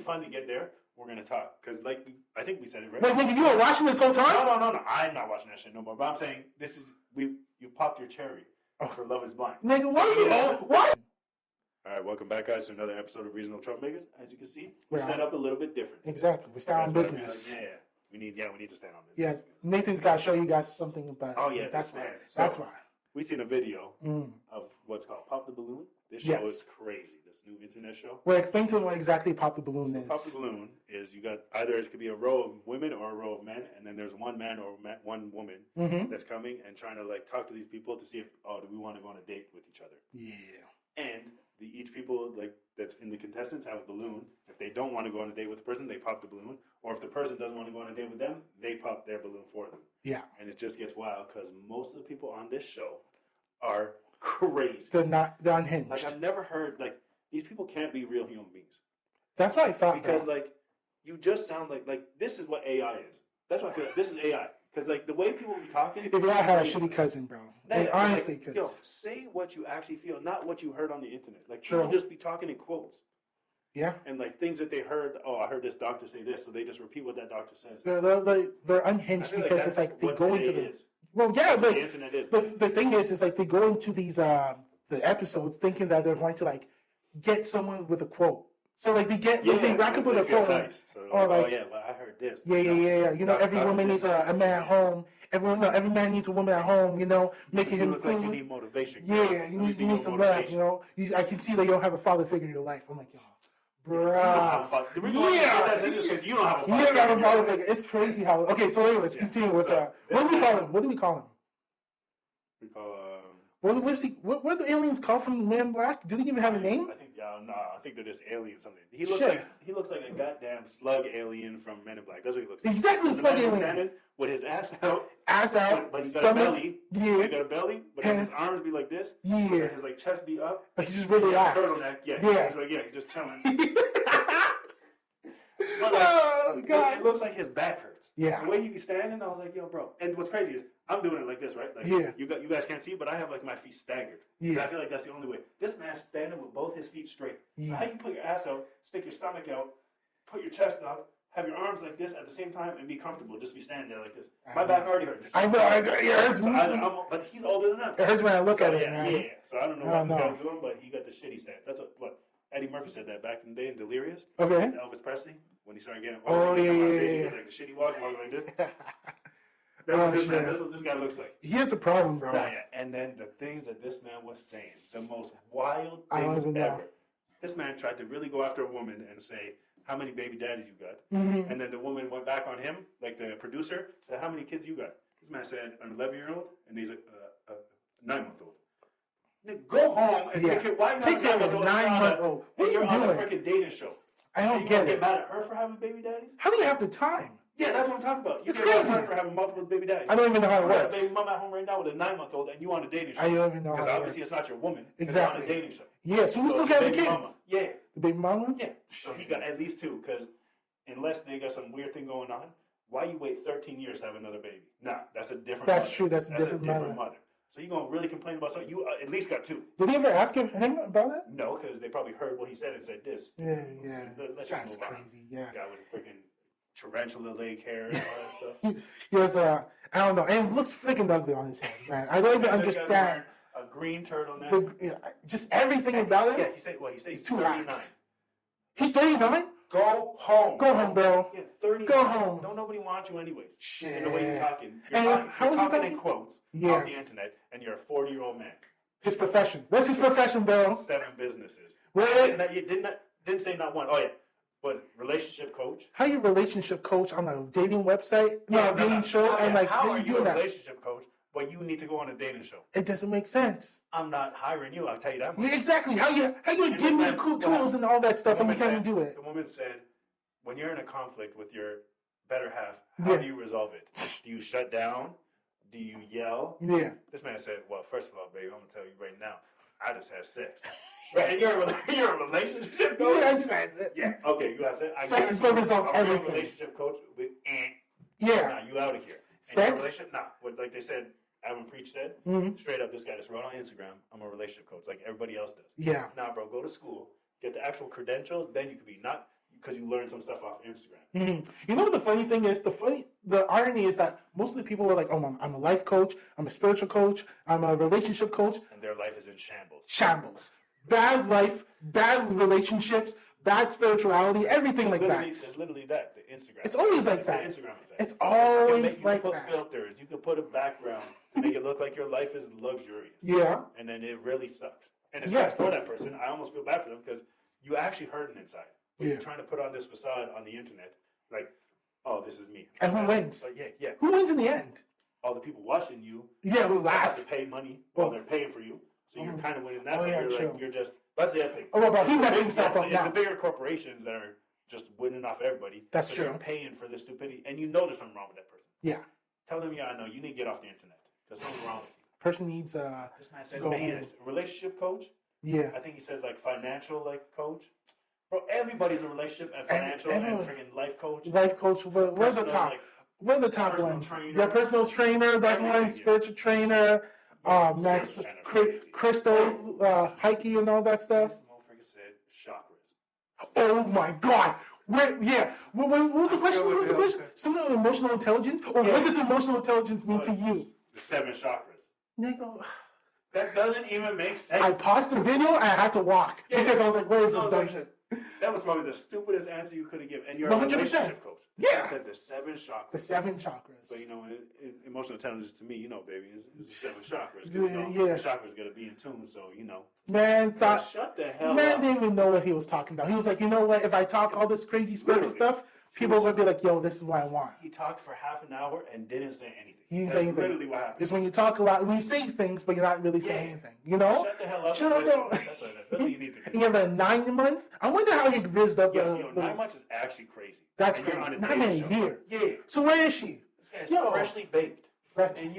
finally get there, we're gonna talk because, like, I think we said it right. Wait, nigga, you were watching this whole time? No. I'm not watching that shit no more. But I'm saying you popped your cherry for Love Is Blind. Nigga, why? All right, welcome back, guys, to another episode of Reasonable Troublemakers. As you can see, we set up a little bit different. Exactly, we stand on business. Like, we need to stand on business. Yeah, Nathan's got to show you guys something about. Oh yeah, that's why. So, that's why. We seen a video of what's called Pop the Balloon. This show is crazy. This new internet show. Well, explain to them what exactly Pop the Balloon is. Pop the Balloon is you got either it could be a row of women or a row of men, and then there's one man or one woman that's coming and trying to like talk to these people to see if do we want to go on a date with each other. Yeah. And each people like that's in the contestants have a balloon. If they don't want to go on a date with the person, they pop the balloon. Or if the person doesn't want to go on a date with them, they pop their balloon for them. Yeah. And it just gets wild because most of the people on this show are crazy. They're unhinged. Like I've never heard like these people can't be real human beings. That's what I thought. Because like you just sound like this is what AI is. That's what I feel like. This is AI. Because like the way people be talking. If I had a shitty cousin, bro. Like, honestly, because yo, say what you actually feel, not what you heard on the internet. Like people just be talking in quotes. Yeah. And like things that they heard. Oh, I heard this doctor say this, so they just repeat what that doctor says. They're unhinged because it's like they go into the. Well, yeah, but the internet is. The thing is like they go into these the episodes thinking that they're going to like get someone with a quote. So like they rack up with a quote. Nice. So or like, oh yeah, well I heard this. Yeah. You know, every woman needs a man at home. Every man needs a woman at home. You know, making him food. Like you need motivation. Yeah, you need some love. You know, I can see that you don't have a father figure in your life. I'm like, yo. Bro. You don't have a father. The reason why you don't have a father. You don't have a father figure. It's crazy how. Okay, so anyways, continue with what do we call him? What do we call him? We call what are the aliens called from Men in Black? Do they even have a name? I think they're just aliens. Something. He looks like a goddamn slug alien from Men in Black. That's what he looks like. Exactly, slug alien. Standing with his ass out, but he's got stomach, a belly. Yeah, he got a belly, but then his arms be like this. Yeah, and his like chest be up. But he's just really relaxed. Turtleneck. Yeah. He's like he's just chilling. But like, oh God! It looks like his back hurts. Yeah. The way he be standing, I was like, yo, bro. And what's crazy is I'm doing it like this, right? Like, you guys can't see, but I have like my feet staggered. Yeah. I feel like that's the only way. This man's standing with both his feet straight. Yeah. How you put your ass out, stick your stomach out, put your chest up, have your arms like this at the same time, and be comfortable. Just be standing there like this. My back already hurts. I know. It hurts. But he's older than us. It hurts when I look at it. Yeah. So I don't know what this guy's doing, but he got the shitty stance. That's what Eddie Murphy said that back in the day in Delirious. Okay. Elvis Presley. When he started getting like the shitty walking like this. That's what this guy looks like. He has a problem, bro. And then the things that this man was saying, the most wild things ever. This man tried to really go after a woman and say, how many baby daddies you got? Mm-hmm. And then the woman went back on him, like the producer, said, how many kids you got? This man said, an 11-year-old, and he's a 9-month-old. Nigga, go home and take care. Why you take care of a 9-month-old? What you're on a freaking dating show. I don't get it. Get mad at her for having baby daddies? How do you have the time? Yeah, that's what I'm talking about. You it's crazy. Her for having multiple baby daddies. I don't even know how it works. Baby mama at home right now with a 9-month-old, and you on a dating show. I don't even know how it works. Because obviously it's not your woman. Exactly. It's on a dating show. Yeah, so who's still having kids? Mama. Yeah. The baby mama? Yeah. So he got at least 2, because unless they got some weird thing going on, why you wait 13 years to have another baby? Nah, that's a different mother. That's true. That's a different mother. So you gonna really complain about something? You at least got 2. Did he ever ask him about that? No, because they probably heard what he said and said this. Yeah. That's crazy. Yeah. Guy with freaking tarantula leg hair and all that stuff. He was I don't know, and it looks freaking ugly on his head, man. I don't even understand. A green turtleneck. Just everything about it. Yeah, he said he's 39. He's 39. Go home. Go home, bro. Yeah, 39. Go home. Don't nobody want you anyways. Shit. And the way you're talking. How is he talking in quotes off the internet, and you're a 40-year-old man. His profession. What's his profession, bro? 7 businesses. You didn't say not one. Oh, yeah. But relationship coach. How are you relationship coach on a dating website? No, dating show? And like, how are you a relationship coach, but you need to go on a dating show? It doesn't make sense. I'm not hiring you, I'll tell you that much. Yeah, exactly. How you give me the cool tools and all that stuff and you can't do it? The woman said, when you're in a conflict with your better half, how do you resolve it? Do you shut down? Do you yell? Yeah. This man said, well, first of all, baby, I'm going to tell you right now, I just had sex. Right, and you're a relationship coach? Yeah, that's it. Yeah, okay, you have sex. Sex is going to resolve everything. I'm a relationship coach with yeah. Nah, you out of here. Sex? Like they said, Adam Preach said, straight up, this guy just wrote on Instagram, I'm a relationship coach, like everybody else does. Yeah. Now, bro, go to school, get the actual credentials, then you could be because you learn some stuff off Instagram. Mm-hmm. You know what the funny thing is? The irony is that most of the people are like, "Oh, I'm a life coach. I'm a spiritual coach. I'm a relationship coach," and their life is in shambles. Shambles. Bad life, bad relationships, bad spirituality, everything like that. It's literally that. The Instagram. It's always like that. The Instagram effect. It's always like that. You can that. put filters. You can put a background to make it look like your life is luxurious. Yeah. And then it really sucks. And it sucks for that person. I almost feel bad for them because you actually hurting inside. You're trying to put on this facade on the internet, like, oh, this is me. And who wins? Yeah. Who wins in the end? All the people watching you. Yeah, who laugh. Have to pay money while they're paying for you. So you're kind of winning that way. You're just, that's the other thing. Oh, but he messed himself up now. It's the bigger corporations that are just winning off everybody. That's true. You're paying for the stupidity, and you know there's something wrong with that person. Yeah. Tell them, I know, you need to get off the internet. There's something wrong with you. Person needs this man said, a relationship coach? Yeah. I think he said, like, financial, like, coach. Bro, everybody's a relationship and financial and freaking life coach. Life coach, where's the top? Where's the top ones? Your personal trainer, that's one. Spiritual trainer. Next, crystal, Heike and all that stuff. This motherfucker said chakras. Oh my God! What was the question? Something emotional intelligence? Or what does emotional intelligence mean to you? The 7 chakras. Nigga. That doesn't even make sense. I paused the video and I had to walk because I was like, "What is this dumb shit?" That was probably the stupidest answer you could have given. And you're 100%. a relationship coach. Yeah. I said the 7 chakras. The 7 chakras. So, emotional intelligence to me, baby, is the 7 chakras. The chakras got to be in tune, so, Man thought, shut the hell up. Man didn't even know what he was talking about. He was like, you know what? If I talk all this crazy spiritual stuff, people are going to be like, yo, this is what I want. He talked for half an hour and didn't say anything. That's literally what happened. It's when you talk a lot, when you say things, but you're not really saying anything. Shut the hell up. Shut up. That's what you need to do. You have a 9-month? I wonder how he rizzed up. 9 months is actually crazy. That's crazy. Not even a year. Yeah. So where is she? This guy's freshly baked. And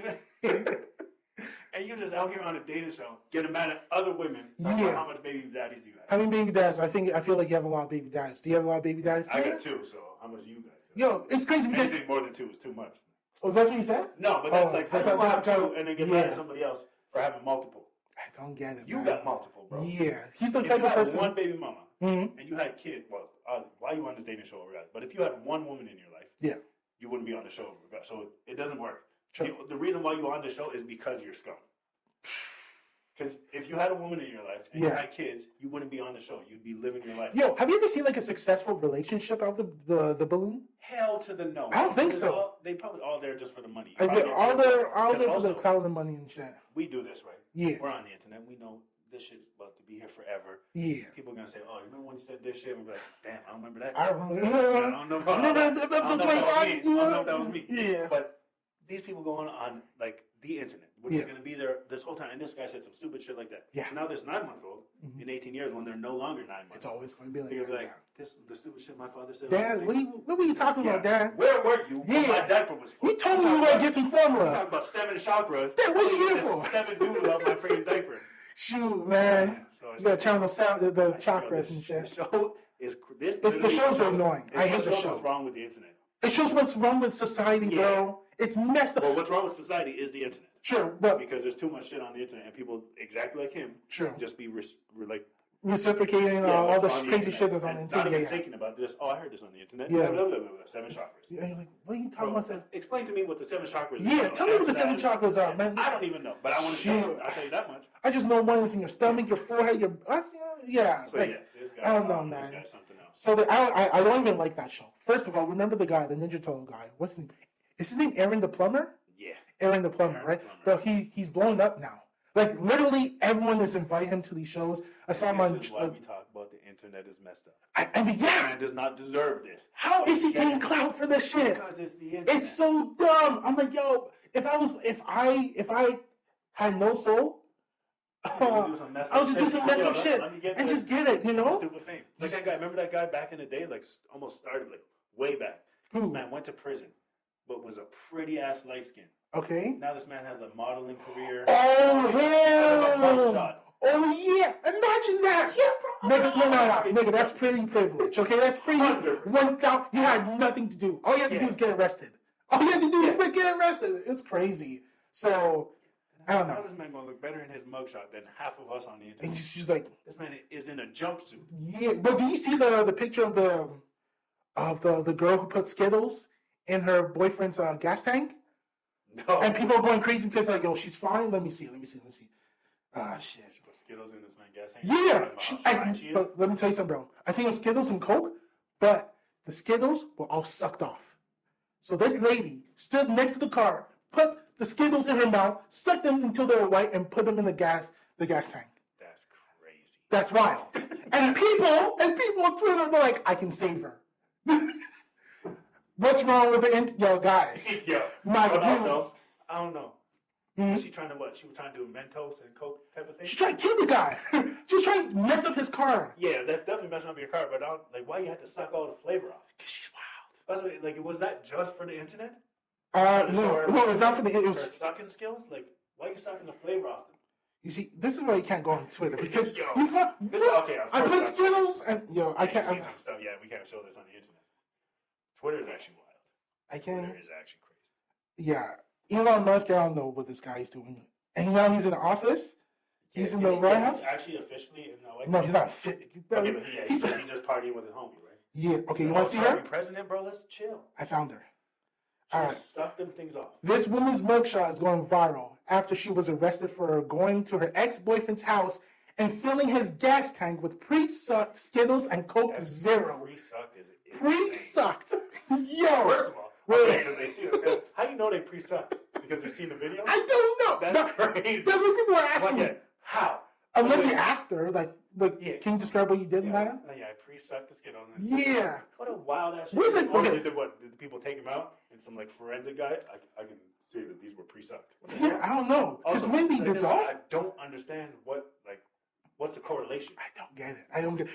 and you're just out here on a dating show, getting mad at other women. How much baby daddies do you have? How many baby dads? I feel like you have a lot of baby dads. Do you have a lot of baby dads? I got 2, so how much do you guys? Yo, it's crazy because anything more than 2 is too much. Oh, that's what you said? No, but how do you have 2 and then get mad at somebody else for having multiple? I don't get it. You got multiple, bro. Yeah, he's the type of person. If you had one baby mama and you had kids, why are you on this dating show? But if you had one woman in your life, you wouldn't be on the show. So it doesn't work. Sure. The reason why you're on the show is because you're scum. Because if you had a woman in your life and you had kids, you wouldn't be on the show. You'd be living your life. Yo, have you ever seen like a successful relationship out of the balloon? Hell to the no. I don't think so. They probably all there just for the money. All there for the clout and money and shit. We do this, right? Yeah. We're on the internet. We know this shit's about to be here forever. Yeah. People are going to say, oh, you remember when you said this shit? And we're like, damn, I don't remember that. I don't know. Remember episode 25? I don't know if that was me. Yeah. But these people going on like the internet, which is going to be there this whole time. And this guy said some stupid shit like that. Yeah. So now this 9-month-old in 18 years, when they're no longer 9 months, it's always going to be like, you're like, the stupid shit my father said. Dad, what were you talking about, Dad? Where were you when my diaper was full? You told me we were going to get some formula. You talking about 7 chakras. Dad, what are you here for? 7 doodle up my freaking diaper. Shoot, man. So you got to channel the chakras and shit. The shows are annoying. I hate the show. What's wrong with the internet? It shows what's wrong with society, bro. It's messed up. Well, what's wrong with society is the internet. Sure, but because there's too much shit on the internet, and people exactly like him just be like reciprocating all this crazy shit that's on the internet. Not even thinking about this. Oh, I heard this on the internet. Yeah. Blah, blah, blah, 7 chakras. Yeah, you're like, what are you talking about? Explain to me what the 7 chakras are. Yeah, tell me what the 7 chakras are, man. I don't even know, but I want to show you. I'll tell you that much. I just know one is in your stomach, your forehead, your So like, this guy, I don't know, man. This guy's something else. So I don't even like that show. First of all, remember the guy, the Ninja Turtle guy. What's his name? Is his name Aaron the Plumber? Yeah. Aaron the Plumber, right? Bro, he's blown up now. Like, literally, everyone is inviting him to these shows. I saw him on... This is why we talk about the internet is messed up. I mean, yeah. Man does not deserve this. How is he getting clout for this shit? Because it's the internet. It's so dumb. I'm like, yo, if I had no soul, I would just do some messed up shit and just get it, you know? Stupid fame. Like that guy, remember that guy back in the day? Like, almost started, like, way back. Who? This man went to prison, but was a pretty-ass light skin. Okay. Now this man has a modeling career. Oh, hell! Oh, yeah! Imagine that! Yeah, bro! Nigga, that's pretty privilege, okay? That's pretty... You had nothing to do. All you had to do is get arrested. All you had to do is get arrested. It's crazy. So... I don't know. How is this man going to look better in his mugshot than half of us on the internet? And she's like... This man is in a jumpsuit. Yeah, but do you see the picture of the of the girl who put Skittles in her boyfriend's gas tank? No. And people are going crazy because like, yo, she's fine. Let me see. Ah, shit. She put Skittles in this man's gas tank. Yeah. But let me tell you something, bro. I think it was Skittles and Coke, but the Skittles were all sucked off. So this lady stood next to the car, put the Skittles in her mouth, sucked them until they were white, and put them in the gas tank. That's crazy. That's wild. And people on Twitter, they're like, I can save her. What's wrong with guys? My dudes. I don't know. Was she trying to what? She was trying to do Mentos and Coke type of thing? She tried to kill the guy. She was trying to mess up his car. Yeah, that's definitely messing up your car. But why you had to suck all the flavor off? Because she's wild. Was that just for the internet? No, it's not for the internet. Her sucking skills? Like, why are you sucking the flavor off them? You see, this is why you can't go on Twitter because I put Skittles and I can't. See some stuff. Yeah, we can't show this on the internet. Twitter is actually wild. Twitter is actually crazy. Yeah, Elon Musk. I don't know what this guy's doing. And now he's in the office. He's in the White House. He's actually officially in the White House. No, he's not fit. Okay, but he's just partying with his homie, right? Yeah. Okay, you want to see her? President, bro. Let's chill. I found her. All right. Suck them things off. This woman's mugshot is going viral after she was arrested for going to her ex-boyfriend's house and filling his gas tank with pre-sucked Skittles and Coke Zero. Pre-sucked is insane. Pre-sucked. Yo. First of all, because they see it. How do you know they pre-sucked? Because they've seen the video? I don't know. That's crazy. That's what people are asking. How? Unless you asked her, can you describe what you did, Maya? Yeah, I pre-sucked the Skittles. Yeah. What a wild ass shit. What is it? Did the people take him out? And some forensic guy? I can say that these were pre-sucked. Yeah, I don't know. Because when they dissolve? I don't understand what's the correlation? I don't get it.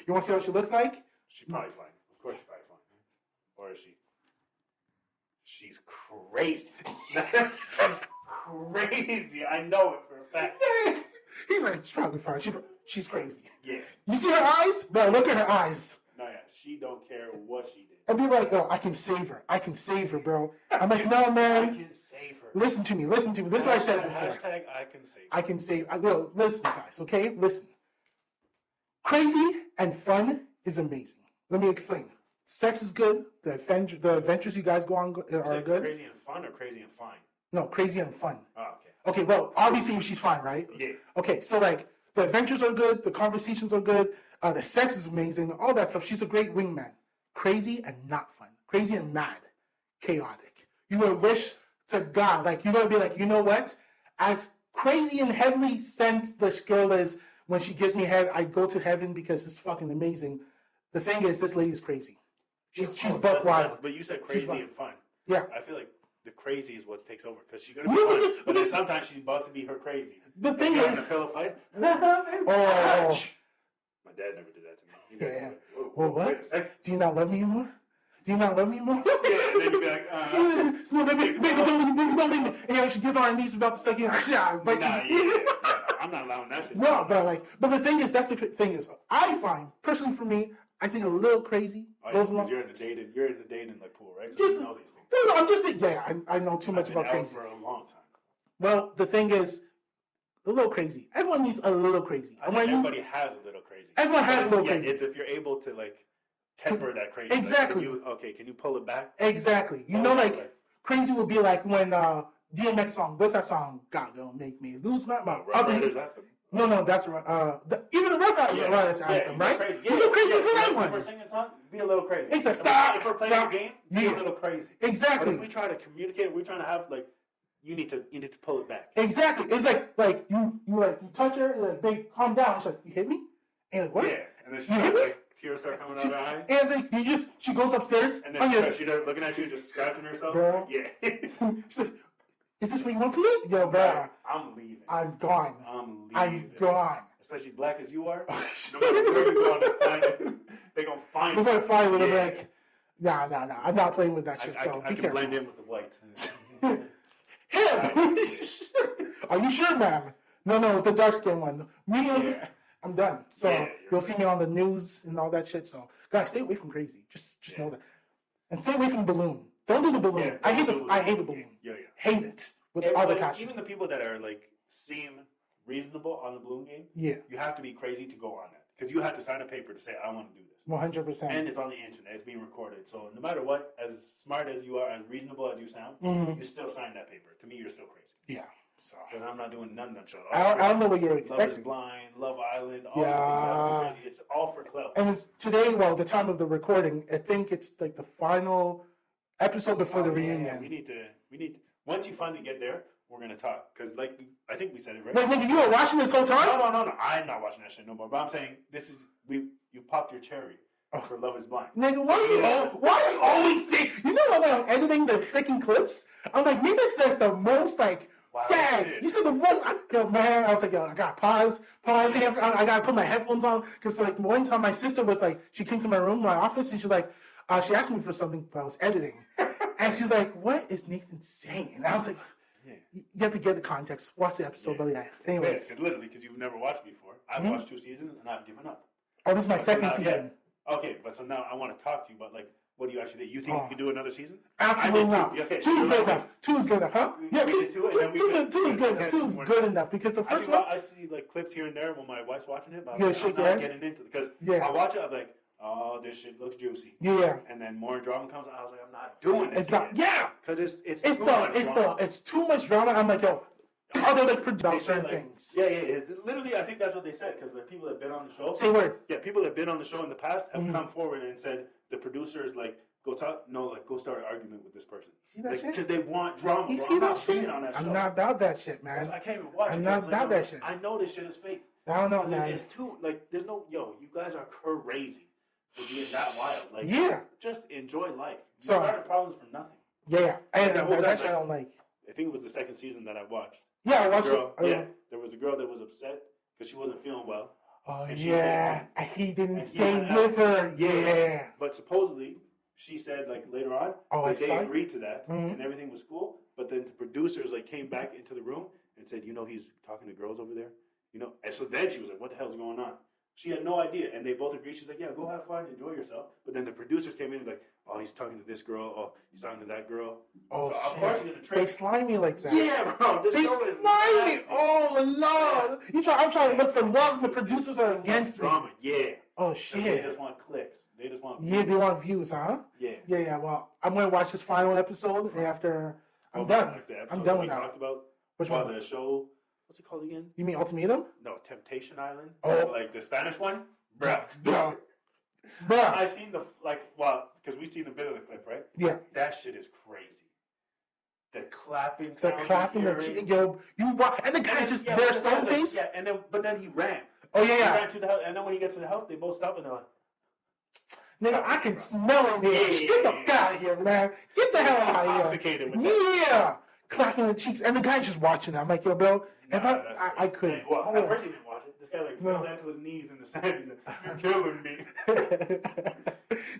You want to see what she looks like? She's probably fine. Of course she's probably fine. Or is she? She's crazy. She's crazy. I know it for a fact. He's like, she's probably fine. She's crazy. Yeah. You see her eyes? Bro, look at her eyes. No, yeah. She don't care what she did. And be like, oh, I can save her, bro. I'm like, no, man. I can save her. Listen to me. This is what I said before. Hashtag I can save her. I can save. Listen, guys, okay? Listen. Crazy and fun is amazing. Let me explain. Sex is good. The adventures you guys go on are good. Crazy and fun or crazy and fine? No, crazy and fun. Oh, okay. Okay, well, obviously she's fine, right? Yeah. Okay, so the adventures are good, the conversations are good, the sex is amazing, all that stuff. She's a great wingman. Crazy and not fun. Crazy and mad. Chaotic. You would wish to God, you're going to be like, you know what? As crazy and heavenly sent this girl is, when she gives me head, I go to heaven because it's fucking amazing. The thing is, this lady is crazy. She's buck wild. But you said crazy and fun. Yeah. I feel like the crazy is what takes over because she's gonna be fun, but then sometimes she's about to be her crazy. The thing is, a pillow fight. Oh, my dad never did that to me. Yeah. Well, what? Do you not love me anymore? Yeah, and then you'd be like, no, baby, don't leave me. And she gets on her knees about to suck you. I'm not allowing that shit. No, but the thing is, that's the thing is, I find personally for me, I think a little crazy goes along. You're in the dating pool, right? So Just, you know these things. No, I'm just saying. Yeah, I know too much about crazy for a long time. Well, the thing is, a little crazy. Everyone needs a little crazy. I think everybody has a little crazy. Everyone has a little crazy. It's if you're able to temper that crazy. Exactly. Can you pull it back? Exactly. Crazy would be like when DMX song. What's that song? God, don't make me lose my mind. No, that's right. Even the Rough Riders anthem, right? You go crazy for that one. If we're singing a song, be a little crazy. Exactly. Stop. If we're playing a game, be a little crazy. Exactly. But if we try to communicate, we're trying to have you need to pull it back. Exactly. It's like you touch her, you're like, babe, calm down. She's like, you hit me? And like, what? Yeah. And then tears start coming out of her eyes. And she goes upstairs. And then she's looking at you, just scratching herself. Bro. Yeah. She's like, is this what you want to do? Yo, bro. I'm leaving. I'm gone. I'm gone. Especially black as you are. No matter where you go on this planet, they're going to find you. They're going to find you. Nah. I'm not playing with that shit. I can blend in with the white. Him? Are you sure, ma'am? No, it's the dark skin one. I'm done. So you'll see me on the news and all that shit. So guys, stay away from crazy. Just know that. And stay away from the balloon. Don't do the balloon. Yeah, I hate the balloon. Yeah. Hate it with all the passion. Even the people that are seem reasonable on the balloon game. Yeah. You have to be crazy to go on that because you have to sign a paper to say I want to do this. 100%. And it's on the internet. It's being recorded. So no matter what, as smart as you are, as reasonable as you sound, you still sign that paper. To me, you're still crazy. Yeah. So. Because I'm not doing none of them shows. I don't know what you're expecting. Love is Blind, Love Island, all of it. It's all for clout. And it's today, the time of the recording, I think it's like the final episode before the reunion. Yeah. We need to. Once you finally get there, we're gonna talk. Because I think we said it right. Wait, nigga, you were watching this whole time? No. I'm not watching that shit no more. But I'm saying you popped your cherry for Love is Blind. Nigga, why are you always saying? You know when I'm editing the freaking clips, I'm like, maybe it says the most like. Wow, yeah, you said the most. Man, I was like, yo, I got pause. I gotta put my headphones on because like one time my sister was like, she came to my room, my office, and she's like, she asked me for something, but I was editing, and she's like, "What is Nathan saying?" And I was like, "You have to get the context. Watch the episode, but yeah." Anyways, literally, because you've never watched before. I've watched 2 seasons and I've given up. Oh, this is my second season. Yeah. Okay, but so now I want to talk to you about like. What do you actually think? You think you can do another season? Absolutely not. Okay. 2 is good enough. 2 is good enough, huh? Yeah, 2 is good enough. 2 is good enough because the first one. I see like clips here and there when my wife's watching it, but I'm not getting into it because I watch it. I'm like, oh, this shit looks juicy. Yeah. And then more drama comes. I was like, I'm not doing this. It's not. Yeah. Because it's too much drama. It's too much drama. I'm like, yo. Other like produce certain things. Yeah. Literally, I think that's what they said because the people that have been on the show. Say word. Yeah, people that have been on the show in the past have come forward and said the producers like. Go start an argument with this person. You see that shit? Because they want drama. You see that shit? On that I'm show. not about that shit, man. I can't even watch it. I'm not about that shit. I know this shit is fake. I don't know, man. It's too, there's no, you guys are crazy for being that wild. Just enjoy life. You started problems for nothing. Yeah. And that shit I don't like. I think it was the second season that I watched. Yeah, I watched it. There was a girl that was upset because she wasn't feeling well. Oh, yeah. He didn't stay with her. Yeah. But supposedly, she said later on they agreed to that and everything was cool, but then the producers came back into the room and said, he's talking to girls over there, and so then she was like, what the hell's going on? She had no idea, and they both agreed. She's like, yeah, go have fun, enjoy yourself. But then the producers came in and oh, he's talking to this girl, oh, he's talking to that girl. Oh, so of course you're gonna trade. They slime me like that. Yeah, bro. They slime me. Oh Lord. I'm trying to look for love, and the producers are against me. Drama. Yeah. Oh shit. They just want clicks. They just want views. Yeah, they want views, huh? Yeah. Yeah. Well, I'm gonna watch this final episode after I'm done. I'm done with that. Talked about which one? The show. What's it called again? You mean Ultimatum? No, Temptation Island. Oh, the Spanish one, bruh. I seen because we seen a bit of the clip, right? Yeah. That shit is crazy. The clapping. And the guy just their stone face. Yeah, but then he ran. Oh yeah. He ran to the house, and then when he gets to the house, they both stop and they're like. Nigga, I can smell it here. Get the fuck out of here, man. Get the hell out of here. Intoxicated with that. Yeah. Clapping the cheeks. And the guy's just watching it. I'm like, yo, bro, I couldn't. Well, at first he didn't watch it. This guy fell down to his knees in the sand. He's like, you're killing me.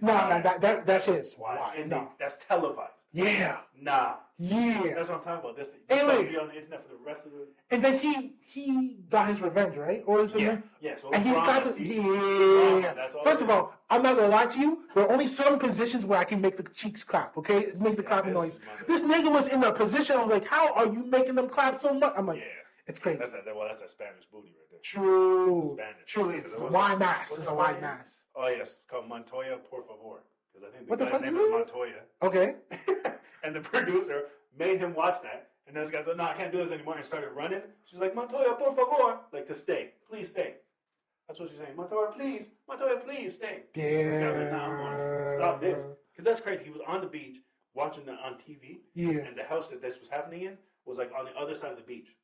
No, that shit is wild. No. That's televised. Yeah. Nah. Yeah. That's what I'm talking about. This anyway, be on the internet for the rest of the. And then he got his revenge, right? Or is it? Yeah. So and he's got the. Yeah. First of all, I'm not gonna lie to you. There are only certain positions where I can make the cheeks clap. Okay, make the clapping noise. This nigga was in a position. I was like, how are you making them clap so much? I'm like, it's crazy. That's a Spanish booty right there. True. True. It's a wide mass. It's a wide mass. Oh yes, it's called Montoya, por favor. Because I think the guy's name is Montoya. Okay. And the producer made him watch that. And this guy said, no, I can't do this anymore. And started running. She's like, Montoya, por favor. To stay. Please stay. That's what she's saying. Montoya, please stay. Yeah. This guy's like, nah, I'm going to stop this. Because that's crazy. He was on the beach watching it on TV. Yeah. And the house that this was happening in was on the other side of the beach.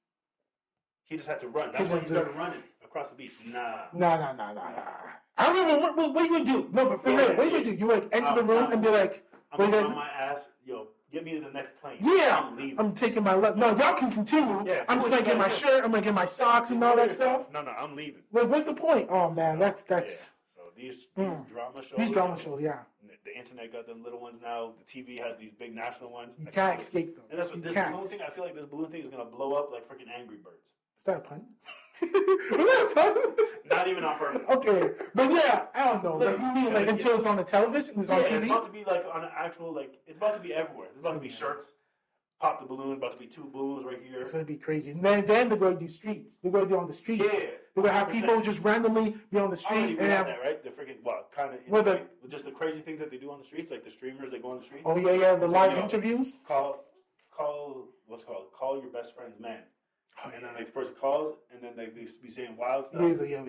He just had to run. That's why he started running across the beach. Nah. I remember, what are you going to do? No, but for real, what are you going to do? You enter the room and be like, I'm on my ass. Yo, get me to the next plane. Yeah. I'm taking my left. No, y'all can continue. Yeah, I'm just going to get my shirt. I'm going to get my socks and all that stuff. No, I'm leaving. Wait, what's the point? Oh, man, that's. Yeah. So these drama shows. These drama shows, yeah. The internet got them little ones now. The TV has these big national ones. You can't escape them. And that's what this balloon thing, I feel like this balloon thing is going to blow up like freaking Angry Birds. Is that a pun? Was that a pun? Not even on purpose. Okay, but yeah, I don't know. You mean until it's on the television? It's on TV? It's about to be on an actual, it's about to be everywhere. It's about to be shirts. pop the balloon, about to be 2 balloons right here. It's gonna be crazy. And then they're going to do streets. They're going to do on the street. Yeah. They're gonna have people just randomly be on the street. And have that, right? The freaking kind of just the crazy things that they do on the streets, like the streamers that go on the streets. Oh yeah, the live interviews. Call what's called call your best friend's man. Oh, and then like the person calls, and then they be saying wild stuff. He's like, yo,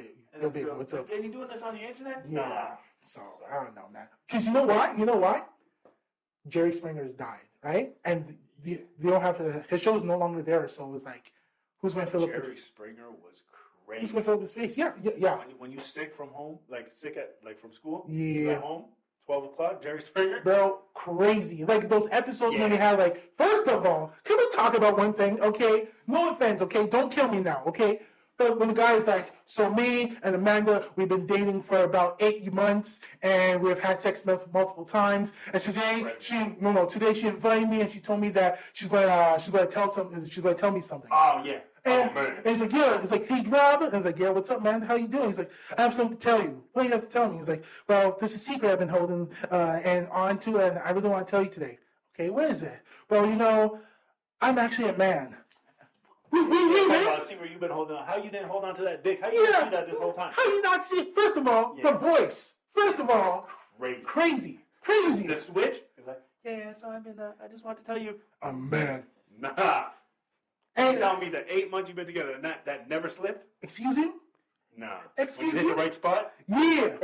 baby, what's up? Are you doing this on the internet? Yeah. Nah. So I don't know, man. Because you know what? You know why? Jerry Springer's died, right? And they don't have his show is no longer there. So it's like, who's going to fill up? Jerry Springer was crazy. Who's going to fill up the space? Yeah. When you sick from home, from school, yeah, you get home. 12 o'clock, Jerry Springer. Bro, crazy. Like those episodes when they had like, first of all, can we talk about one thing, okay? No offense, okay? Don't kill me now, okay? But when the guy is like, so me and Amanda, we've been dating for about 8 months and we've had sex multiple times. And today today she invited me and she told me that she's gonna tell me something. Oh yeah. And he's like, yeah. He's like, hey, Rob. And I was like, yeah, what's up, man? How you doing? He's like, I have something to tell you. What do you have to tell me? He's like, well, this is a secret I've been holding and on to, and I really want to tell you today. Okay, what is it? Well, I'm actually a man. A secret you've been holding on. How you didn't hold on to that dick? How you didn't see that this whole time? How you not see it? First of all, the voice. First of all, crazy. The switch. It's like, yeah. So I just want to tell you, a man. Nah. And you tell me the 8 months you've been together and that never slipped? Excuse you? No. Excuse you? Hit the right spot? Yeah.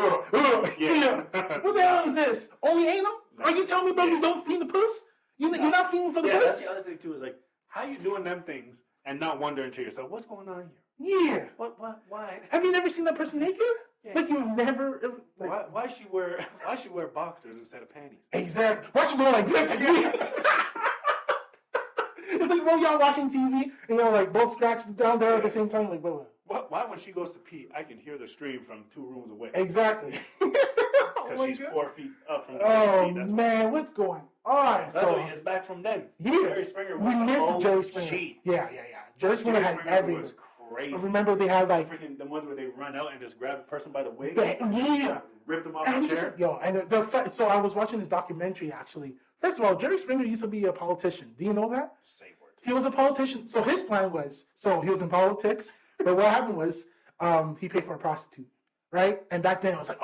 Yeah. What the hell is this? Only anal? Are you telling me, bro, you don't feed the puss? You're not feeding for the puss? That's the other thing, too, is like, how you doing them things and not wondering to yourself, what's going on here? Yeah. What? Why? Have you never seen that person naked? Yeah. Like you've never... Like, why she wear boxers instead of panties? Exactly. Why she go like this? It's like, well, y'all watching TV, and like both scratched down there at the same time. Like, wait. Why when she goes to pee, I can hear the stream from 2 rooms away? Exactly. Because she's 4 feet up from the Oh, man, what's going on? That's why it's back from then. Jerry Springer we missed Jerry Springer. Yeah. Jerry Springer had everything. Was crazy. I remember they had like freaking the ones where they run out and just grab a person by the wig. Yeah. Rip them off the chair. So I was watching this documentary actually. First of all, Jerry Springer used to be a politician. Do you know that? Say word. He was a politician. So his plan was, he was in politics, but what happened was he paid for a prostitute, right? And back then it was like,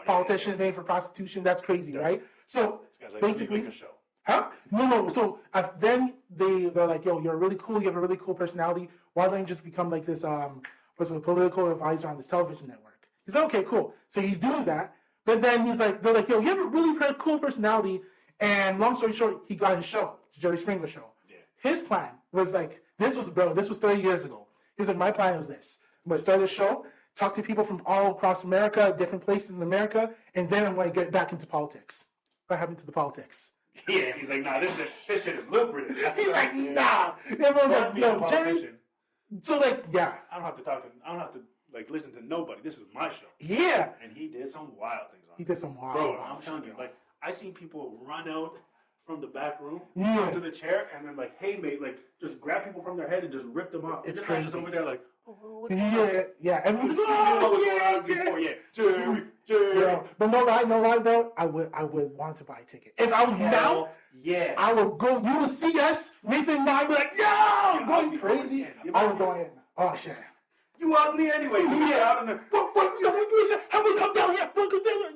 politician paying for prostitution, that's crazy, right? So basically, a show. Huh? No. So then they're like, yo, you're really cool. You have a really cool personality. Why don't you just become like this, was a political advisor on this television network? He's like, okay, cool. So he's doing that. But then they're like, yo, you have a really cool personality. And long story short, he got his show, Jerry Springer show. Yeah. His plan was like, this was 30 years ago. He's like, my plan was this. I'm going to start a show, talk to people from all across America, different places in America, and then I'm going to get back into politics. What happened to the politics? Yeah, he's like, nah, this shit is lucrative. He's like, nah. Everyone's like, no, Jerry. So like, yeah. I don't have to like listen to nobody. This is my show. Yeah. And he did some wild things on it. He did some wild. Bro, I'm telling you, like, I seen people run out from the back room to the chair and then like, hey mate, like just grab people from their head and just rip them off. It's crazy. Just over there like, what's going on? Yeah. Everyone's like, Jerry. Yeah. But no lie, bro. I would want to buy a ticket. If I was now, I would go. You would see us, Nathan and I, be like, yo, going crazy. I would go in. Oh shit. You ugly anyway. Yeah. What? How we come down here?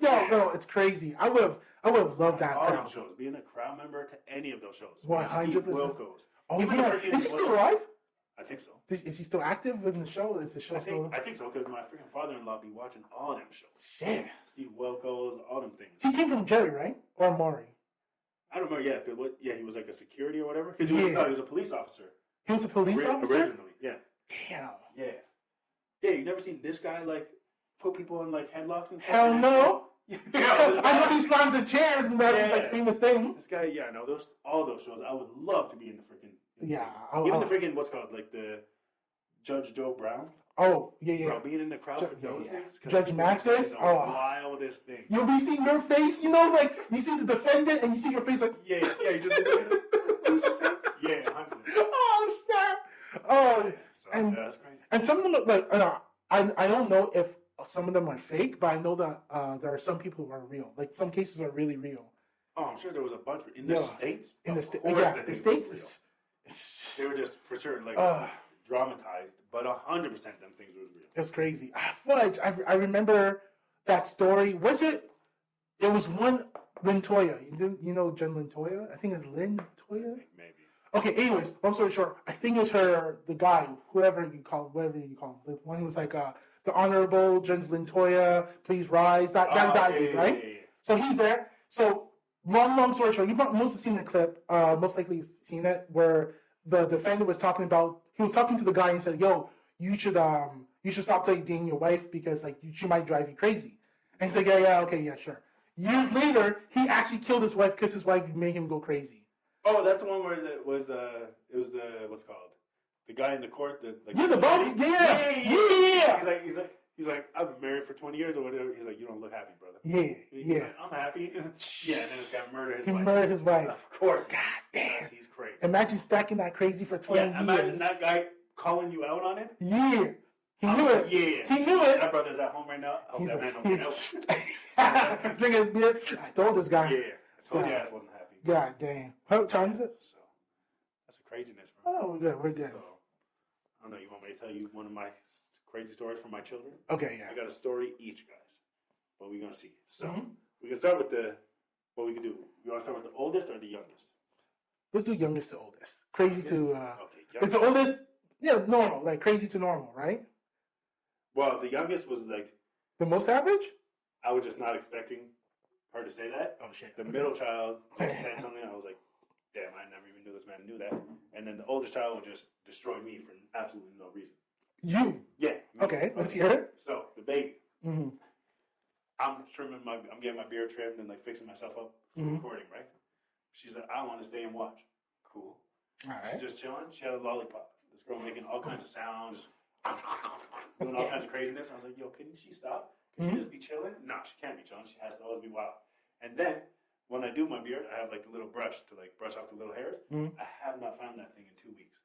Yo, bro, it's crazy. I would have loved that. All those shows, being a crowd member to any of those shows. 100%. Oh yeah. Is he still alive? I think so. Is he still active in the show? Is the show still? I think so because my freaking father-in-law be watching all them shows. Shit. Steve Wilkos, all them things. He came from Jerry, right? Or Maury? I don't remember. Yeah, he was like a security or whatever. Because he was a police officer. He was a police officer originally. Yeah. Damn. Yeah. Yeah, you never seen this guy like put people in like headlocks and stuff? Hell no. I know he slams the chairs and that's like famous thing. This guy, all those shows. I would love to be in the freaking. Yeah. Even the freaking what's called like the Judge Joe Brown. Oh yeah. Bro, being in the crowd for those things. Judge Maxis. Oh, wildest thing. You'll be seeing your face, like you see the defendant and you see your face like. Yeah. You just. Yeah, 100%. Oh snap! Oh, so, that's crazy. And some of them look like I don't know if some of them are fake, but I know that there are some people who are real. Like some cases are really real. Oh, I'm sure there was a bunch in the States. In the States, yeah, the States. They were just for sure like dramatized, but 100% them things was real. It's crazy. Fudge. I remember that story. Was it? It was one Lintoya. You know Jen Lintoya? I think it's Lintoya. Maybe. Okay. Anyways, long story short, I think it's the guy, whatever you call him, the one who was like the Honorable Jen Lintoya. Please rise. That dude, right? Yeah. So he's there. So long story short, you must have seen the clip. Most likely you've seen it where the defendant was talking about. He was talking to the guy and said, "Yo, you should stop dating your wife because like she might drive you crazy." And he's like, "Yeah, okay, yeah, sure." Years later, he actually killed his wife because his wife made him go crazy. Oh, that's the one where it was the what's it called, the guy in the court that like the bum? Yeah. He's like I've been married for 20 years or whatever. He's like, you don't look happy, brother. He's like, I'm happy. Yeah, and then this guy murdered his wife. Of course. God damn. Yes, he's crazy. Imagine stacking that crazy for 20 years. Imagine that guy calling you out on it. Yeah. He knew it. Yeah. He knew it. My brother's at home right now. I hope that man don't get out. Drinking his beer. I told this guy. Yeah. I told your ass wasn't happy. God damn. How time is it? So, that's a craziness, bro. Oh, we're good. So, I don't know. You want me to tell you one of my crazy stories from my children? Okay, yeah. I got a story each, guys. But we're going to see. So, we can start with what we can do. You want to start with the oldest or the youngest? Let's do youngest to oldest. Crazy to, okay. Is the oldest, normal, like crazy to normal, right? Well, the youngest was like... The most average? I was just not expecting her to say that. Oh, shit. The middle child just said something. I was like, damn, I never even knew this man knew that. And then the oldest child would just destroy me for absolutely no reason. You? Yeah. Okay, let's hear it. So, the baby. Mm-hmm. I'm getting my beard trimmed and like fixing myself up for recording, right? She's like, I want to stay and watch. Cool. All right. She's just chilling. She had a lollipop. This girl making all kinds of sounds, doing all kinds of craziness. I was like, yo, couldn't she stop? Can she just be chilling? No, she can't be chilling. She has to always be wild. And then when I do my beard, I have like the little brush to like brush off the little hairs. I have not found that thing in 2 weeks.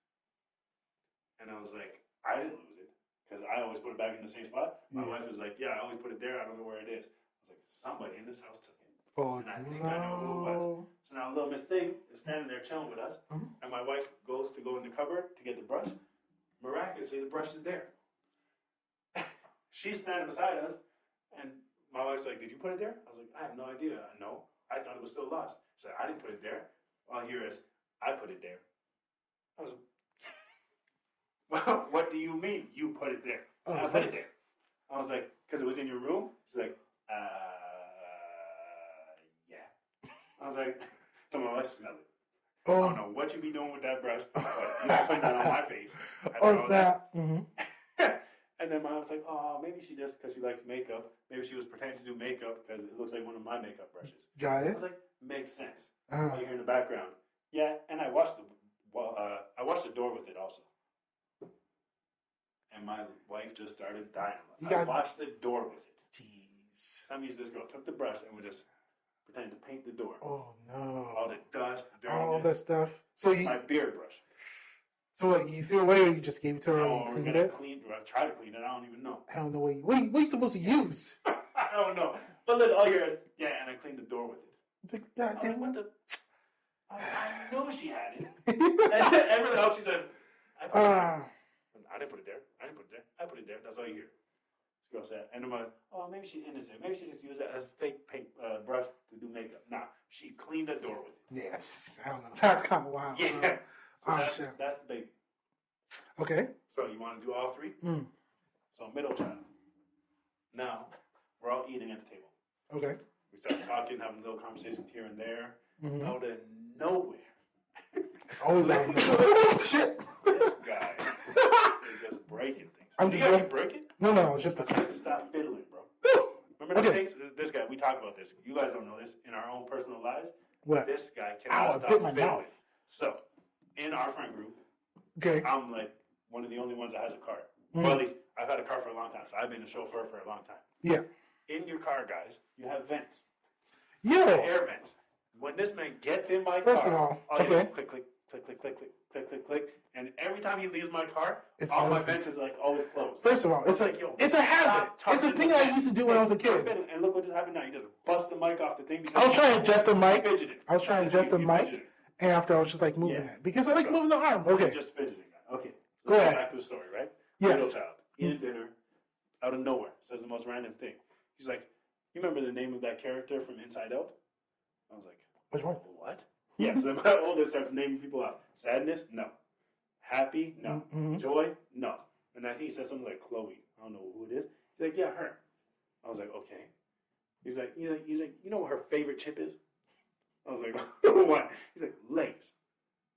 And I was like, I didn't lose it because I always put it back in the same spot. My wife was like, yeah, I always put it there. I don't know where it is. I was like, somebody in this house took it. And I think I know who it was. So now little Miss Thing is standing there chilling with us. And my wife goes to go in the cupboard to get the brush. Miraculously, the brush is there. She's standing beside us. And my wife's like, did you put it there? I was like, I have no idea. No, I thought it was still lost. She's like, I didn't put it there. All I hear is, I put it there. I was like, well, what do you mean you put it there? I put it there. I was like, because it was in your room? She's like, yeah. I was like, so my wife smelled it. I don't know what you be doing with that brush, but you're not putting that on my face. That. And then mom was like, oh, maybe she just, because she likes makeup, maybe she was pretending to do makeup because it looks like one of my makeup brushes. Got it. I was like, makes sense. You hear in the background. Yeah, and I washed the door with it also. And my wife just started dying. I washed the door with it. Jeez. Some use this girl took the brush and would just pretend to paint the door. Oh no. All the dust, dirtiness. All that stuff. So my beard brush. So what, you threw it away or you just gave it to her and cleaned it? I try to clean it. I don't even know. I don't know what are you supposed to use? I don't know. But look, all you hear is, yeah, and I cleaned the door with it. It's like, God damn it. I knew she had it. And everything else she said, I put it there. I didn't put it there. I didn't put it there. I put it there. That's all you hear. This girl said, and I'm like, oh, maybe she's innocent. Maybe she just used it as a fake paint brush to do makeup. Nah, she cleaned the door with it. Yes. I don't know. That's kind of wild. Yeah. So that's the baby. Okay. So you want to do all three? So middle child. Now, we're all eating at the table. Okay. We start talking, having little conversations here and there. Out of nowhere. It's always out of nowhere. Shit. This guy is just breaking things. Did you actually break it? No, it's just a... Stop fiddling, bro. Remember the things? This guy, we talk about this. You guys don't know this. In our own personal lives, what? This guy cannot stop fiddling. So, in our friend group, I'm like one of the only ones that has a car. Well, at least I've had a car for a long time, so I've been a chauffeur for a long time. Yeah. In your car, guys, you have vents. Yeah. Air vents. When this man gets in my car, first of all, click, click, click, click, click, click, click, click, click. And every time he leaves my car, all my vents is like always closed. First of all, it's like, yo, it's a habit. It's a thing I used to do when I was a kid. And look what just happened now. You just bust the mic off the thing. I was trying to adjust the mic. I was trying to adjust the mic. And after I was just like moving it. Because I like moving the arm. Okay. Just fidgeting. Okay. Go ahead. Back to the story, right? Yes. Little child. Eating dinner. Out of nowhere. Says the most random thing. He's like, you remember the name of that character from Inside Out? I was like, which one? What? Yeah, so my oldest starts naming people out. Sadness? No. Happy? No. Joy? No. And I think he said something like Chloe. I don't know who it is. He's like, yeah, her. I was like, okay. He's like, you know what her favorite chip is? I was like, what? He's like, Lay's.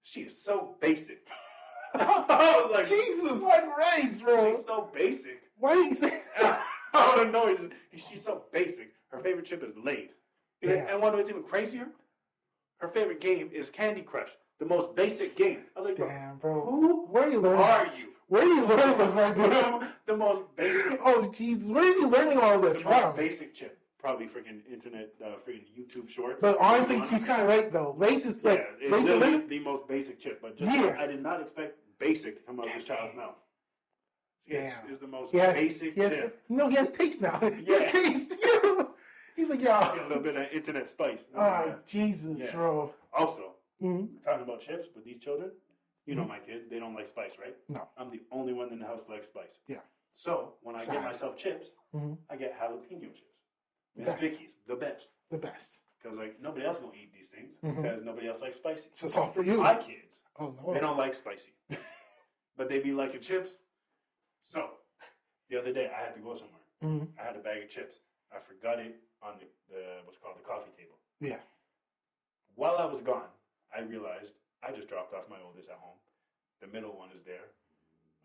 She is so basic. I was like, Jesus, what Lay's, bro? She's so basic. Why do you say I don't know. She's so basic. Her favorite chip is Lay's. Like, and one what's even crazier? Her favorite game is Candy Crush, the most basic game. I was like, damn, bro. Where are you learning this? Where are you learning this, my dude? The most basic. Oh, Jesus. Where is he learning all this from? The most basic chip. Probably freaking internet, freaking YouTube shorts. But honestly, he's kind of right, though. Lace is like, Lace is the most basic chip. But just I did not expect basic to come out of this child's mouth. It's the most basic chip. You know, he has taste now. He has taste. He's like, yeah. A little bit of internet spice. Oh, Jesus, bro. Also, talking about chips with these children, you know my kids, they don't like spice, right? No. I'm the only one in the house that likes spice. Yeah. So, when I get myself chips, I get jalapeno chips. Miss Vicky's, the best. The best. Because, like, nobody else gonna eat these things because nobody else likes spicy. So it's all for you. My kids, no. they don't like spicy. But they be liking chips. So, the other day, I had to go somewhere. I had a bag of chips. I forgot it on the what's called the coffee table. Yeah. While I was gone, I realized I just dropped off my oldest at home. The middle one is there.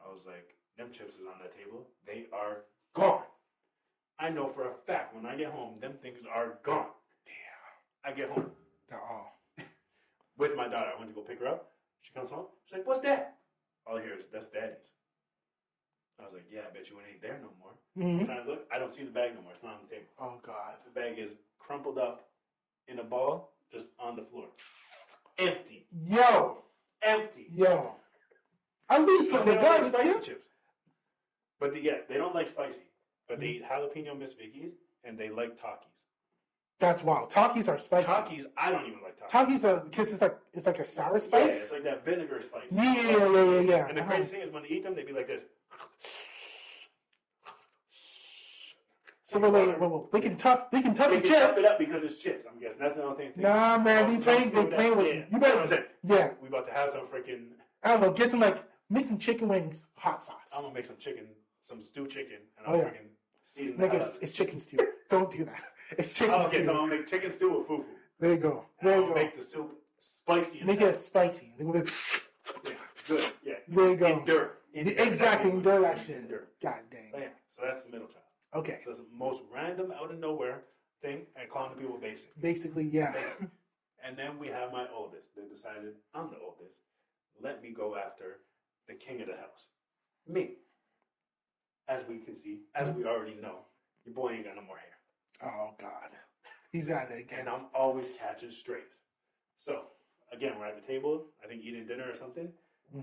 I was like, them chips is on that table. They are gone. I know for a fact when I get home, them things are gone. Damn. I get home. They're all. With my daughter. I went to go pick her up. She comes home. She's like, what's that? All I hear is, that's Daddy's. I was like, yeah, I bet you it ain't there no more. I'm trying to look. I don't see the bag no more. It's not on the table. Oh, God. The bag is crumpled up in a ball just on the floor. Empty. Yo. Empty. Yo. At least for the garbage, spicy chips. But they don't like spicy. But they eat jalapeno Miss Vicky's and they like Takis. That's wild. Takis are spicy. Takis, I don't even like Takis. Takis are because it's like a sour spice. Yeah, it's like that vinegar spice. Yeah. And the crazy thing is when they eat them, they be like this. So wait. They can tough the chips. Tough it up because it's chips. I'm guessing that's the only thing. Nah, man, they playing with you. You better. Yeah. We about to have some freaking. I don't know. Make some chicken wings, hot sauce. I'm gonna make some stew chicken, and I'll freaking season it. It's chicken stew. Don't do that. It's chicken stew. Okay, so I'm gonna make chicken stew with fufu. There you go. Make the soup spicy. Make it spicy. Good. Yeah. There you go. Endure. Exactly. Endure that shit. God dang. But yeah. So that's the middle child. Okay. So it's the most random, out of nowhere thing, and calling people basic. Basically, yeah. Basic. And then we have my oldest. They decided I'm the oldest. Let me go after the king of the house. Me. As we can see, as we already know, your boy ain't got no more hair. Oh, God. He's at it again. And I'm always catching strays. So, again, we're at the table, I think eating dinner or something,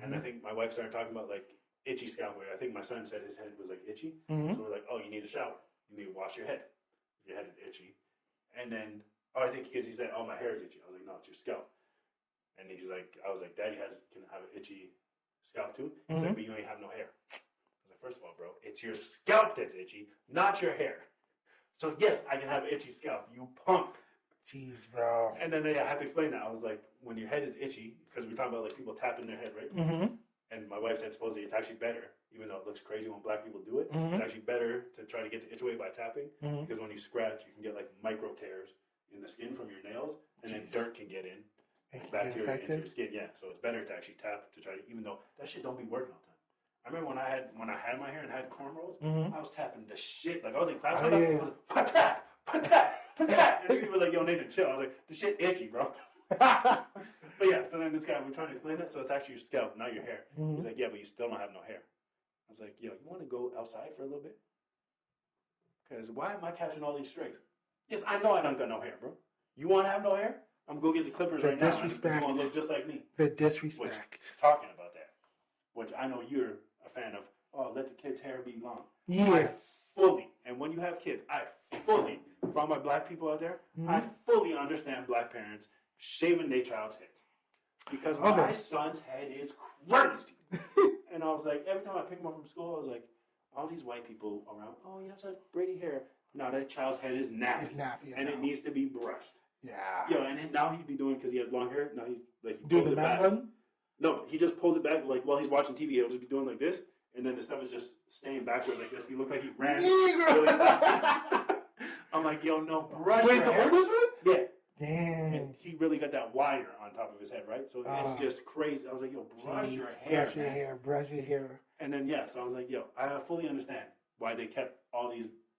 and I think my wife started talking about, like, itchy scalp. I think my son said his head was, like, itchy. So we're like, oh, you need a shower. You need to wash your head. Your head is itchy. And then, I think because he said, oh, my hair is itchy. I was like, no, it's your scalp. And I was like, Daddy can have an itchy scalp too? He's like, but you ain't have no hair. I was like, first of all, bro, it's your scalp that's itchy, not your hair. So yes, I can have an itchy scalp, you punk. Jeez, bro. And then I had to explain that. I was like, when your head is itchy, because we're talking about like people tapping their head, right? And my wife said supposedly it's actually better, even though it looks crazy when black people do it, it's actually better to try to get the itch away by tapping, because when you scratch, you can get like micro tears in the skin from your nails, and then dirt can get in. Bacteria into your skin, yeah. So it's better to actually tap to try to, even though that shit don't be working all the time. I remember when I had my hair and had cornrows, I was tapping the shit. Like I was in class, I was like, put that. And he was like, yo, Nathan, chill. I was like, the shit itchy, bro. But yeah, so then this guy, we're trying to explain it. So it's actually your scalp, not your hair. He's like, yeah, but you still don't have no hair. I was like, yo, you want to go outside for a little bit? Because why am I catching all these strays? Yes, I know I don't got no hair, bro. You want to have no hair? I'm going to go get the clippers right now. Disrespect. You're going to look just like me. The disrespect. Talking about that, which I know you're a fan of. Oh, let the kids' hair be long. Yeah. And when you have kids, for all my black people out there, I fully understand black parents shaving their child's head. Because my son's head is crazy. And I was like, every time I pick him up from school, I was like, all these white people around, oh, you have such pretty hair. No, that child's head is nappy. It's nappy. And it needs to be brushed. Yeah. And then now he'd be doing, because he has long hair, now he pulls it back. No, he just pulls it back, like while he's watching TV, he'll just be doing like this. And then the stuff is just staying backwards like this. He looked like he ran really fast. I'm like, yo, no, brush your hair. Wait, the oldest one? Yeah. Damn. And he really got that wire on top of his head, right? So it's just crazy. I was like, yo, brush your hair. Brush your hair. And then, so I was like, yo, I fully understand why they kept all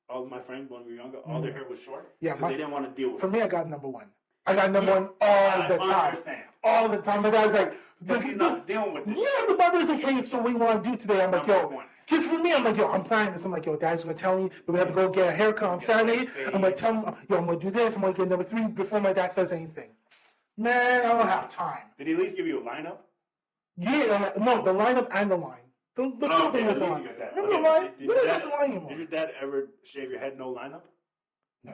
of my friends when we were younger, all their hair was short. Yeah. Because they didn't want to deal with it. For me, I got number one. I got number one all the time. Understand. All the time. My guy's like, because he's not dealing with this. Yeah, the brother's like, hey, so what do you want to do today? I'm like, yo, just for me, I'm like, yo, I'm planning this. I'm like, yo, dad's going to tell me that we have to go get a haircut on Saturday. I'm going to tell him, yo, I'm going to do this. I'm going to get number 3 before my dad says anything. Man, I don't have time. Did he at least give you a lineup? Yeah, no, the lineup and the line. The cool thing was the line. Remember the line? We didn't just line anymore. Did your dad ever shave your head, no lineup? No.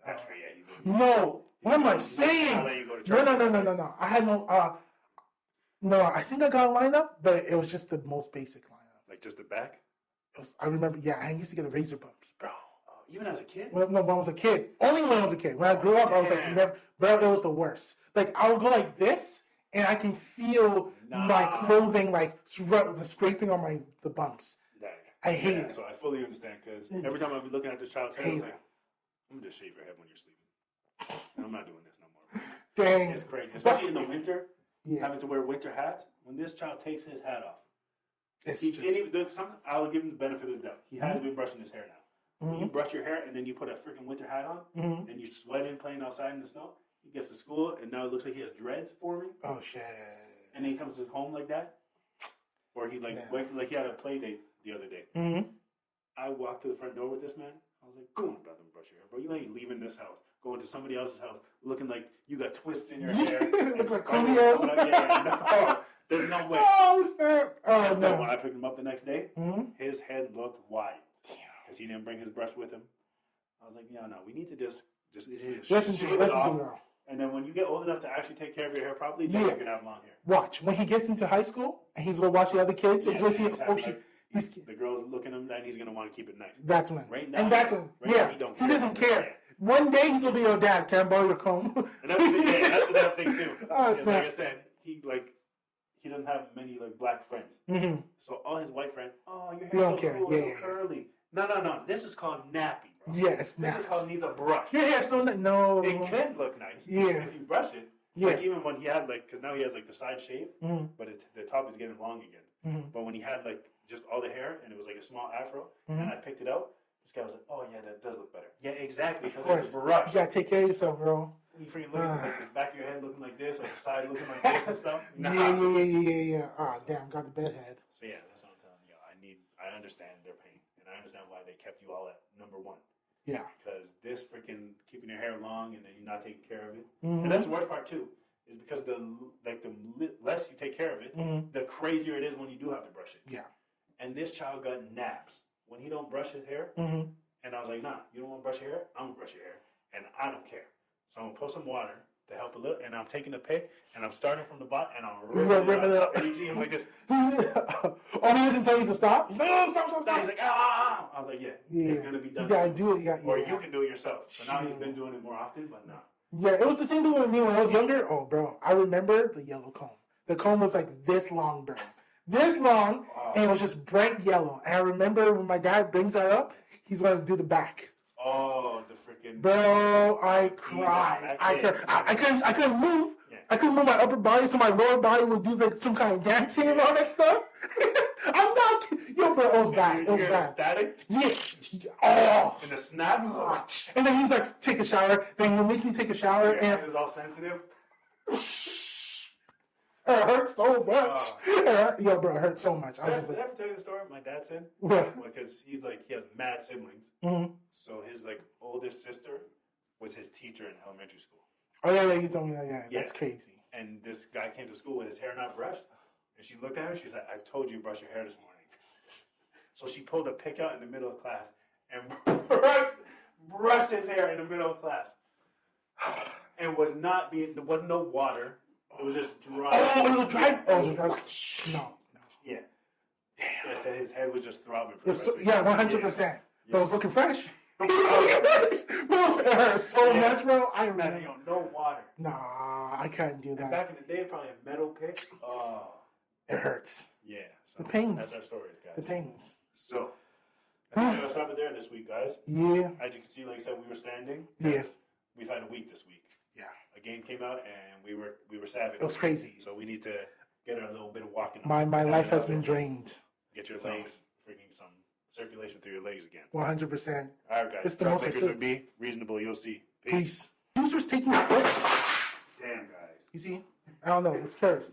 That's right, yeah. No. What am I saying? No. I had no. No, I think I got a lineup, but it was just the most basic lineup. Like just the back? I remember, I used to get the razor bumps, bro. Even as a kid? When I was a kid. Only when I was a kid. When I grew up, I was like, never, bro, it was the worst. Like, I would go like this, and I can feel my clothing, like, scraping on the bumps. I hate it. So I fully understand, because every time I'd be looking at this child's head, I was like, I'm going to just shave your head when you're sleeping. I'm not doing this no more. Dang. It's crazy. Especially in the winter. Yeah. Having to wear winter hats. When this child takes his hat off, I'll give him the benefit of the doubt. He has been brushing his hair now. When you brush your hair and then you put a freaking winter hat on and you sweating playing outside in the snow, he gets to school and now it looks like he has dreads forming. Oh shit! And then he comes home like that, or he he had a play date the other day. I walked to the front door with this man. I was like, go on, brother, brush your hair, bro. You ain't leaving this house. Going to somebody else's house, looking like you got twists in your hair. Looks like no, there's no way. Oh, snap. Oh, no. When I picked him up the next day, his head looked wild. Because he didn't bring his brush with him. I was like, no, we need to just listen to it off. And then when you get old enough to actually take care of your hair properly, then you can have long hair. Watch. When he gets into high school, and he's going to watch the other kids, and he's exactly. The girls looking at him, and he's going to want to keep it nice. That's when. Right now. And that's when. Now, he doesn't care. One day he's gonna be your dad. Can I borrow your comb? And that's another thing too. Oh, like I said, he doesn't have many black friends. So all his white friends, your hair's so cool, so curly. No. This is called nappy, bro. Yes, this is called needs a brush. Your hair's still no. It can look nice. Yeah. If you brush it. Yeah. Like even when he had because now he has the side shave, but the top is getting long again. But when he had just all the hair and it was like a small afro, and I picked it out. This guy was like, oh, yeah, that does look better. Yeah, exactly, because it's a brush. You got to take care of yourself, bro. You freaking looking the back of your head looking like this, or the side looking like this and stuff. Yeah. Damn, got the bed head. So, yeah, that's what I'm telling you. I understand their pain, and I understand why they kept you all at number 1. Yeah. Because this freaking keeping your hair long and then you're not taking care of it. And that's the worst part, too, is because the less you take care of it, the crazier it is when you do have to brush it. Yeah. And this child got naps. When he don't brush his hair, and I was like, nah, you don't want to brush your hair? I'm going to brush your hair, and I don't care. So I'm going to put some water to help a little, and I'm taking the pick, and I'm starting from the bottom, and I'm ripping it up. And you see him like this. Oh, he doesn't tell you to stop? He's like, oh, stop. He's like, ah. I was like, yeah. It's going to be done. You got to do it. Or you can do it yourself. So now he's been doing it more often, but no. Yeah, it was the same thing with me when I was younger. Oh, bro, I remember the yellow comb. The comb was like this long, bro. This long, and it was just bright yellow. And I remember when my dad brings that up, he's going to do the back. Oh, the freaking... Bro, I cried. I couldn't move. Yeah. I couldn't move my upper body, so my lower body would do some kind of dancing and all that stuff. I'm not... Yo, bro, it was bad. It was bad. Static? Yeah. Oh. And the snap? And then he's like, take a shower. Then he makes me take a shower. And it was all sensitive? It hurt so much. Yo, bro, it hurt so much. Did I ever tell you the story my dad said? What? Because he has mad siblings. So his oldest sister was his teacher in elementary school. Oh, yeah, you told me that. Yeah, that's crazy. And this guy came to school with his hair not brushed. And she looked at him. She said, I told you to brush your hair this morning. So she pulled a pick out in the middle of class and brushed his hair in the middle of class. And there wasn't no water. It was just dry. Oh, it was dry. No. Yeah. I said his head was just throbbing for the rest of the 100%. Yeah. But it was looking fresh. Those hair so much, bro. I remember. No water. Nah, I couldn't do that. And back in the day, probably a metal pick. Oh. It hurts. Yeah. So the pains. That's our stories, guys. The pains. So, I think we're going to stop it there this week, guys. Yeah. As you can see, like I said, we were standing. Yes. We've had a week this week. Yeah. A game came out, and we were savage. It was crazy. So we need to get a little bit of walking. My life has been drained. Get your legs, freaking some circulation through your legs again. 100%. All right, guys. It's the most Troublemakers would be reasonable. You'll see. Peace. Users taking a foot. Damn, guys. You see? I don't know. It's cursed.